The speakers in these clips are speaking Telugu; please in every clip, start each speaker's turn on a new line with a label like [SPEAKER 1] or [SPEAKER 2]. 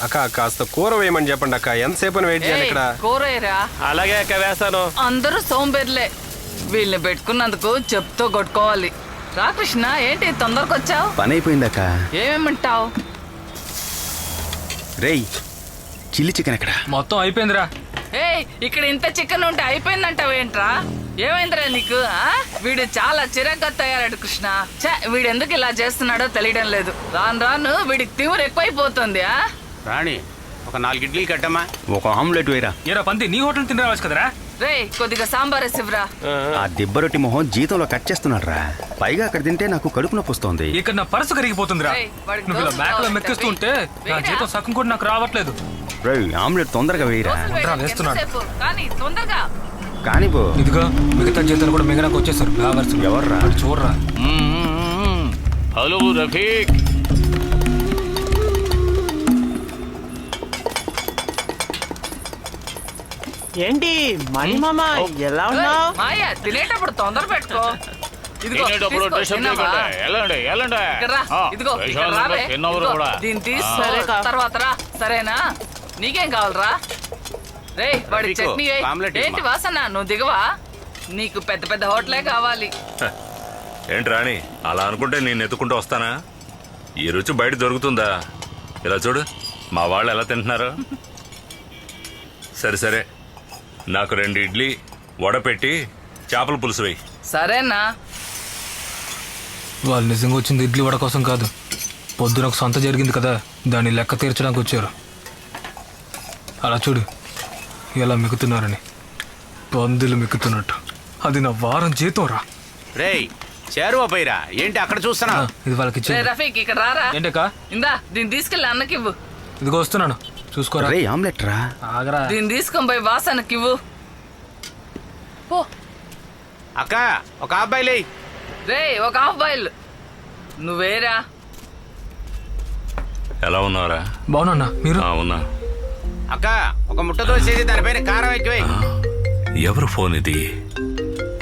[SPEAKER 1] అక్క కాస్త కూర వేయమని చెప్పండి అక్క. ఎంతసేపు వెయిట్ చేయాలి ఇక్కడ?
[SPEAKER 2] కూరేరా.
[SPEAKER 3] అలాగే అక్క వేస్తాను.
[SPEAKER 2] అందరూ సోంబేర్లే. వీళ్ళని పెట్టుకున్నందుకు చెప్తూ కొట్టుకోవాలి. రా కృష్ణ, ఏంటి తొందరగా వచ్చావు?
[SPEAKER 4] పని అయిపోయిందక్క.
[SPEAKER 2] ఏమేమంటావు?
[SPEAKER 4] రేయ్, చిల్లీ చికెన్ ఎక్కడ?
[SPEAKER 5] మొత్తం అయిపోయిందిరా.
[SPEAKER 2] ఇక్కడ ఇంత చికెన్ ఉంటే అయిపోయిందంటావేంట్రా? ఏమైందిరా నీకు? వీడు చాలా చిరాగ్గా తయారాడు కృష్ణ. వీడు ఎందుకు ఇలా చేస్తున్నాడో తెలియడం లేదు. రాను రాను వీడికి తిమురు ఎక్కువైపోతుంది.
[SPEAKER 6] రాణి, ఒక 4 ఇడ్లీలు కట్టమ్మా.
[SPEAKER 4] ఒక ఆమ్లెట్ వేయరా.
[SPEAKER 5] ఏరా పంది, నీ హోటల్ తిని రావచ్చు కదరా.
[SPEAKER 2] రే, కొద్దిగా సాంబార్ వేసివ్వరా.
[SPEAKER 4] ఆ దిబ్బరొట్టి మొహం జీతంలో కట్ చేస్తున్నాడు రా. పైగా అక్కడ తింటే నాకు కడుపు నొప్పి వస్తుంది.
[SPEAKER 5] ఇక్కడ నా పర్సు కరిగిపోతుందిరా. నువ్వు ఇలా బ్యాగ్ లో మెక్కిస్తూ ఉంటే నా జీతం సగం కూడా నాకు రావట్లేదు.
[SPEAKER 4] రేయ్, ఆమ్లెట్ తొందరగా వేయరా.
[SPEAKER 2] కానీ తొందరగా
[SPEAKER 4] కానీ బో,
[SPEAKER 5] ఇదిగో మిగతా జీతాలు కూడా మిగనాకు వచ్చేసారు.
[SPEAKER 4] ఎవర్రా?
[SPEAKER 5] చూడరా.
[SPEAKER 6] హలో రఫీక్.
[SPEAKER 3] ఏంటి మణి మామ ఎలా ఉన్నావు?
[SPEAKER 2] మాయా, తినేటప్పుడు తొందర పెట్టుకో.
[SPEAKER 6] తినేటప్పుడు టెన్షన్ లేకుండా వెళ్ళండి, వెళ్ళండి.
[SPEAKER 2] ఇదిగో
[SPEAKER 6] తిన్నవారు కూడా.
[SPEAKER 2] దీన్ని తీసుకో, తర్వాత రా. సరేనా? నీకేం కావాలరా? రే, వాడి చట్నీ ఏంటి వాసన? నువ్వు దిగవా? నీకు పెద్ద పెద్ద హోటలే కావాలి.
[SPEAKER 7] ఏంటి రాణి, అలా అనుకుంటే నేను ఎత్తుకుంటూ వస్తానా? ఈ రుచి బయట దొరుకుతుందా? ఇలా చూడు, మా వాళ్ళు ఎలా తింటున్నారు. సరే సరే, నాకు 2 ఇడ్లీ వడ పెట్టి చేపల పులుసు వేయి.
[SPEAKER 2] సరేనా?
[SPEAKER 5] వాళ్ళు నిజంగా వచ్చింది ఇడ్లీ వడ కోసం కాదు. పొద్దున ఒక సొంత జరిగింది కదా, దాన్ని లెక్క తీర్చడానికి వచ్చారు. అలా చూడు ఎలా మిక్కుతున్నారని. పందులు మిక్కుతున్నట్టు. అది నా వారం జీతం రా.
[SPEAKER 6] రేయ్, చేరువా పైరా. ఏంటి అక్కడ చూస్తున్నా?
[SPEAKER 5] ఇది వాళ్ళకి
[SPEAKER 2] రఫీక్, ఇక్కడ రారా.
[SPEAKER 5] ఏంటక్కా?
[SPEAKER 2] ఇందా, దీన్ని తీసుకెళ్ళి అన్నకివ్వు.
[SPEAKER 5] ఇదిగో వస్తున్నాను, చూసుకోరా.
[SPEAKER 4] రేయ్, ఆమ్లెట్ రా.
[SPEAKER 5] ఆగరా.
[SPEAKER 2] దీన్ని తీసుకొని పోయి వాసనకివ్వు. పో.
[SPEAKER 6] అక్క, ఒక అబ్బాయిలే.
[SPEAKER 2] రే, ఒక హాఫ్ బాయిల్ నువ్వేరా.
[SPEAKER 7] ఎలా ఉన్నావురా?
[SPEAKER 5] బాగున్నా. మీరు?
[SPEAKER 7] ఉన్నా.
[SPEAKER 6] అక్క, ఒక ముట్ట దోసేది, దానిపైన కారం ఎక్కువే.
[SPEAKER 7] ఎవరు ఫోన్ ఇది?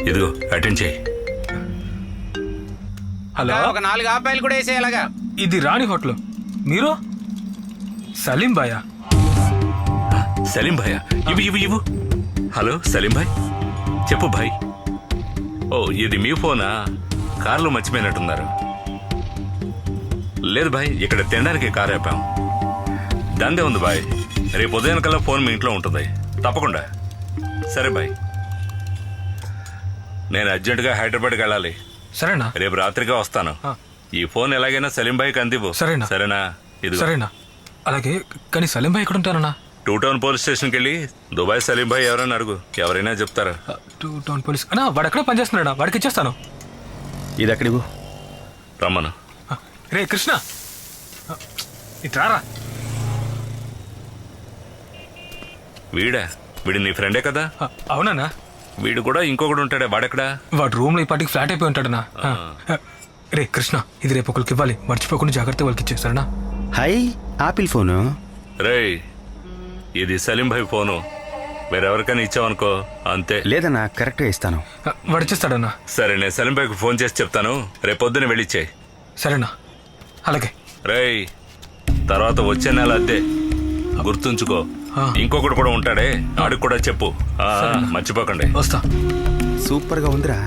[SPEAKER 7] ఇదిగో అటెండ్ చేయి.
[SPEAKER 5] హలో,
[SPEAKER 6] ఒక 4 అబ్బాయిలు కూడా వేసేయాలగా.
[SPEAKER 5] ఇది రాణి హోటల్. మీరు? సలీం బాయా?
[SPEAKER 7] సలీం భాయ్, ఇవ్వు. హలో సలీం భాయ్, చెప్పు భాయ్. ఓ, ఇది మీ ఫోనా? కార్లో మర్చిపోయినట్టున్నారు. లేదు భాయ్, ఇక్కడ తినడానికి కారు ఆపాం. దాందే ఉంది భాయ్. రేపు ఉదయం కల్లా ఫోన్ మీ ఇంట్లో ఉంటుంది తప్పకుండా. సరే భాయ్, నేను అర్జెంటుగా హైదరాబాద్కి వెళ్ళాలి.
[SPEAKER 5] సరేనా?
[SPEAKER 7] రేపు రాత్రిగా వస్తాను. ఈ ఫోన్ ఎలాగైనా సలీం భాయ్కి అందివ్వు.
[SPEAKER 5] సరేనా?
[SPEAKER 7] సరేనా? ఇది
[SPEAKER 5] సరేనా? అలాగే. కానీ సలీం భాయ్ ఎక్కడ ఉంటారన్నా?
[SPEAKER 7] 2 టౌన్ పోలీస్ స్టేషన్కి వెళ్ళి దుబాయ్ సలీం భాయ్ ఎవరైనా అడుగు, ఎవరైనా చెప్తారా.
[SPEAKER 5] 2 టౌన్ పోలీస్ అన్నా? వాడు ఎక్కడ పనిచేస్తున్నాడా? వాడికి ఇచ్చేస్తాను.
[SPEAKER 4] ఇది ఎక్కడివు?
[SPEAKER 7] రమ్మను.
[SPEAKER 5] రే కృష్ణ, ఇట్రారా.
[SPEAKER 7] వీడు నీ ఫ్రెండే కదా?
[SPEAKER 5] అవునా?
[SPEAKER 7] వీడు కూడా ఇంకొకడు ఉంటాడే, వాడెక్కడా?
[SPEAKER 5] వాడు రూమ్ లో ఇప్పటికి ఫ్లాట్ అయిపోయి ఉంటాడనా. రే కృష్ణ, ఇది రేపు ఒకరికి ఇవ్వాలి. మర్చిపోకుండా జాగ్రత్త వాళ్ళకి ఇచ్చేస్తారనా.
[SPEAKER 4] High, apple phone.
[SPEAKER 7] రేయ్, ఇది సలీం భాయ్ ఫోను. వేరెవరికైనా ఇచ్చావనుకో అంతే.
[SPEAKER 4] లేదన్నా, కరెక్ట్గా ఇస్తాను.
[SPEAKER 5] వాడు ఇచ్చేస్తాడన్నా.
[SPEAKER 7] సరే, నేను సలీం భాయ్కి ఫోన్ చేసి చెప్తాను. రేపొద్దున వెళ్ళిచ్చాయి.
[SPEAKER 5] సరేనా? అలాగే.
[SPEAKER 7] రేయ్, తర్వాత వచ్చే నెల అద్దే గుర్తుంచుకో. ఇంకొకడు కూడా ఉంటాడే, ఆడికి కూడా చెప్పు. మర్చిపోకండి.
[SPEAKER 5] వస్తా.
[SPEAKER 4] సూపర్గా ఉందిరా.